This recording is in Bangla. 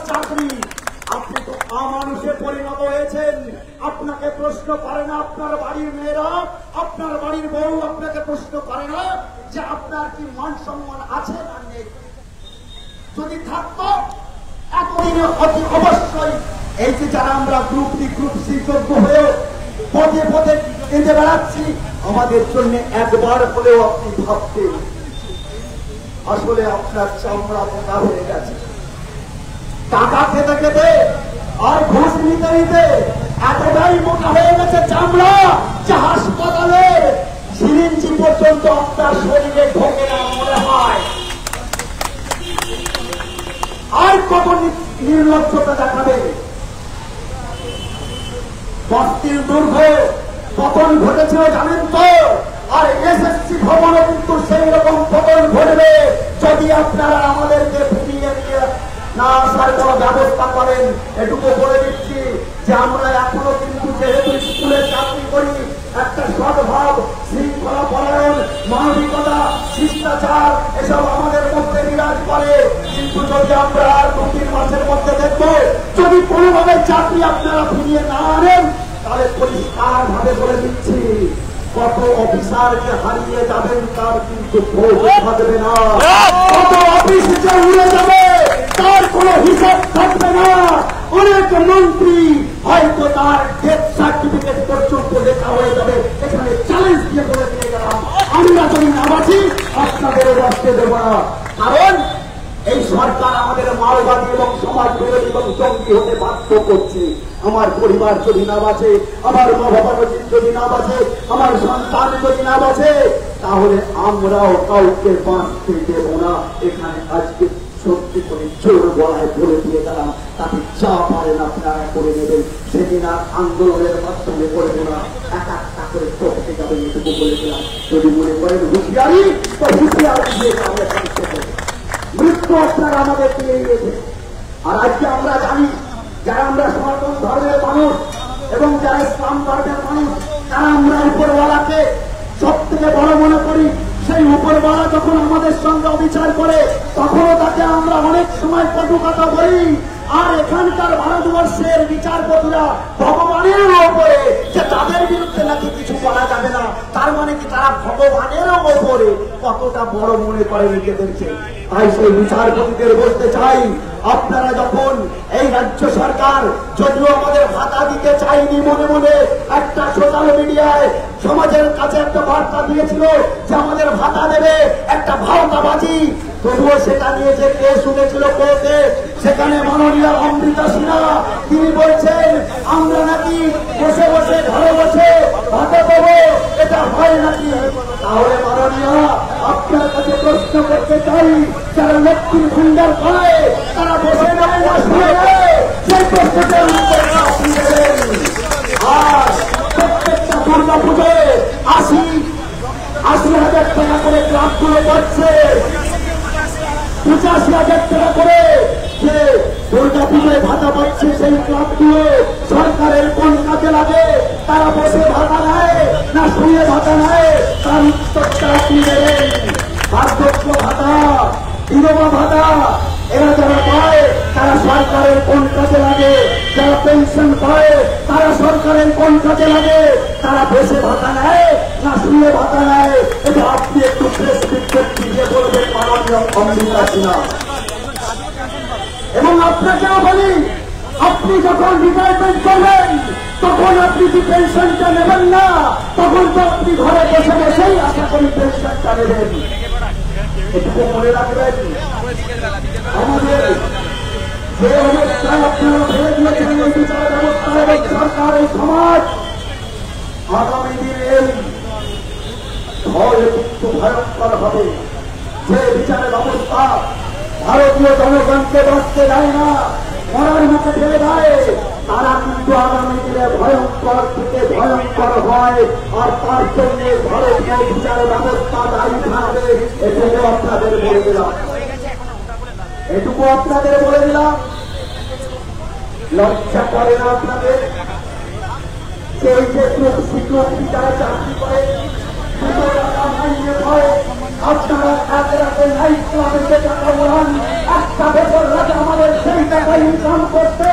চাকরি। আপনি তো অমানুষে পরিণত হয়েছেন। আপনাকে প্রশ্ন করে না আপনার বাড়ির মেয়েরা, আপনার বাড়ির বউ আপনাকে প্রশ্ন করে না যে আপনার কি মান সম্মান আছে না নেই। যদি থাকতো এতদিনে অতি অবশ্যই এই যে যারা আমরা গ্রুপ ডি গ্রুপ সি যোগ্য হয়ে পদে পদে কেঁদে বেড়াচ্ছি, আমাদের জন্য একবার হলেও আপনি ভাবতেন। আসলে আপনার চামড়া মোটা হয়ে গেছে, টাকা খেতে খেতে আর ঘুষ নিতে নিতে এতটাই মোটা হয়ে গেছে চামড়া যে হাসপাতালের সিরিঞ্জি পর্যন্ত আপনার শরীরে ঢোকে না মনে হয়। আর কত নির্লজ্জতা দেখাবে। বস্তির দুর্গ পতন ঘটেছিল জানেন তো, আর এসএসসি ভবনে কিন্তু সেই রকম পতন ঘটবে যদি আপনারা আমাদেরকে ফিরিয়ে দিয়ে না আসার কোন ব্যবস্থা করেন। এটুকু বলে দিচ্ছি যে আমরা এখনো কিন্তু যেহেতু স্কুলে চাকরি করি, একটা সদ্ভাব, শৃঙ্খলা পরায়ণ, মানবিকতা, শিষ্টাচার এসব আমাদের মধ্যে বিরাজ করে। কিন্তু যদি আমরা আর 2-3 মাসের মধ্যে দেখবো যদি কোনোভাবে চাকরি আপনারা ফিরিয়ে না আনেন, তাহলে পরিষ্কার ভাবে বলে দিচ্ছি কত অফিসারকে হারিয়ে যাবেন তার কিন্তু থাকবে না, কত অফিস যে উড়ে যাবে তার কোনো হিসাব থাকবে না। অনেক মন্ত্রী হয়তো তার ডেথ সার্টিফিকেট পর্যন্ত লেখা হয়ে যাবে। এখানে চ্যালেঞ্জ দিয়ে বলে দিয়ে গেলাম, আমরা যদি না বাঁচি আপনাদেরও বাঁচতে দেব না। কারণ এই সরকার আমাদের মাওবাদী এবং সমাজ বিরোধী এবং জঙ্গি হতে বাধ্য করছে। আমার পরিবার যদি না বাঁচে, আমার মা বাবা যদি না বাঁচে, আমার সন্তান যদি না বাঁচে, তাহলে আমরাও কাউকে বাঁচতে দেব না। এখানে আজকে সত্যি করে জোর গলায় বলে দিয়ে গেলাম, তাতে যা পারেন আপনারা করে নেবেন। সেদিন আর আন্দোলনের মাধ্যমে করবো না, একটা করে টপকে যাবেন এটুকু বলেছিলাম। যদি মনে করেন হুঁশিয়ারি, তো হুঁশিয়ারি দিয়ে আমরা মৃত্যু আপনারা আমাদের দিয়ে দিয়েছে। আর আজকে আমরা জানি যারা আমরা সনাতন ধর্মের মানুষ এবং যারা ইসলাম ধর্মের মানুষ, তারা আমরা উপরওয়ালাকে সব থেকে বড় মনে করি। সেই উপরওয়ালা যখন আমাদের সঙ্গে অবিচার করে তখনও তাকে আমরা অনেক সময় কটু কথা বলি। আর এখানকার ভারতবর্ষের বিচারপতিরা ভগবানের ওপরে যে তাদের বিরুদ্ধে নাকি কিছু করা যাবে না, তার মানে কি তারা ভগবানেরও ওপরে কতটা বড় মনে করে নিজেদেরকে। তাই সেই বিচারপতিদের বলতে চাই, আপনারা যখন এই রাজ্য সরকার যদিও আমাদের ভাতা দিতে চাইনি, মনে মনে একটা সোশ্যাল মিডিয়ায় সমাজের কাছে একটা বার্তা দিয়েছিল যে আমাদের ভাতা দেবে, একটা ভাওতাবাজি, তবুও সেটা নিয়ে যে কেস উঠেছিল কোর্টে, সেখানে মাননীয় অমৃতা সিনহা তিনি বলছেন আমরা নাকি বসে বসে ঘরে বসে ভাতা দেবো, এটা হয় নাকি? তাহলে মাননীয় আপনার কাছে প্রশ্ন করতে চাই, যারা লক্ষ্মীর ভান্ডার করে তারা বসে নেবে না শুনে নেবে, সেই প্রশ্নটার উত্তর আপনি দেবেন। আর প্রত্যেকটা দুর্গা পুজোয় ৮০,০০০ টাকা করে ক্লাবগুলো পাচ্ছে, ৮৫,০০০ টাকা করে যে দুর্গা পুজোয় ভাতা পাচ্ছে সেই ক্লাবগুলো সরকারের কোন কাজে লাগে? তারা বসে ভাতা নেয় না শুয়ে ভাতা নেয়? তার উত্তরটা আপনি দেবেন। বার্ধক্য ভাতা, বিধবা ভাতা এরা যারা পায় তারা সরকারের কোন কাজে লাগে? যারা পেনশন পায় তারা সরকারের কোন কাজে লাগে? তারা বসে ভাতা নেয় না শুয়ে ভাতা নেয়? এটা আপনি একটু প্রেস বিজ্ঞপ্তি দিয়ে বলবেন মাননীয় অমৃতা সিনহা। এবং আপনাকেও বলি, আপনি যখন রিটায়ারমেন্ট করবেন তখন আপনি কি পেনশনটা নেবেন না? তখন তো আপনি ঘরে বসে বসেই আশা করি পেনশনটা নেবেন। এটুকু মনে রাখবেন। আমাদের যে অবস্থা আপনারা ফেলে দিয়েছেন এই বিচার ব্যবস্থা এবং সরকার এই সমাজ, আগামী দিনে ভয় কিন্তু ভয়ঙ্কর হবে। যে বিচার ব্যবস্থা ভারতীয় জনগণকে বাঁচতে দেয় না, মরার মুখে ফেলে দেয়, তারা কিন্তু আগামী দিনে ভয়ঙ্কর থেকে ভয়ঙ্কর হয়। আর তার জন্য ভারতীয় বিচার ব্যবস্থা দায়ী থাকবে। এটুকু আপনাদের বলে দিলাম, এটুকু আপনাদের বলে দিলাম। লজ্জা করে না আপনাদের? সেই যে সিকিউরিটি যারা চাকরি করে আপনারা এক রাতে নাইট ক্লাবে যে টাকা বলান, একটা বেতন রাতে আমাদের সেই টাকা ইনকাম করতে